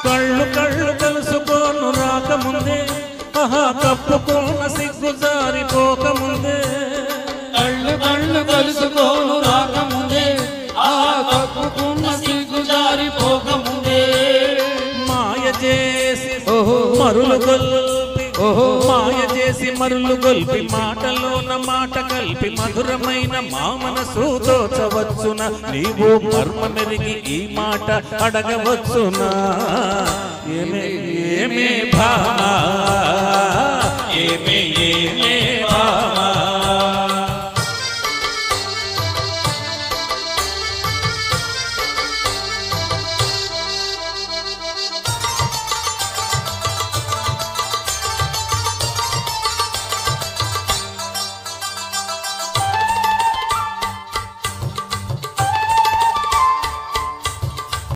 కళ్ళు కళ్ళు తెలుసుకోను రాకముందే కప్పుకోన సిగ్గు జారిపోకముందే కళ్ళు కళ్ళు తెలుసుకోను రాకముందే కప్పుకున్న సిగ్గు జారిపోకముందే మాయ చేసి మరులు గొల్పి మాయ చేసి మరులు గొల్పి మాటలోన మాట కలిపి మధురమైన మా మనసు దోచవచ్చున నీవు మర్మ మెరిగి ఈ మాట అడగవచ్చునా ఏమే ఏమే భామా ఏమే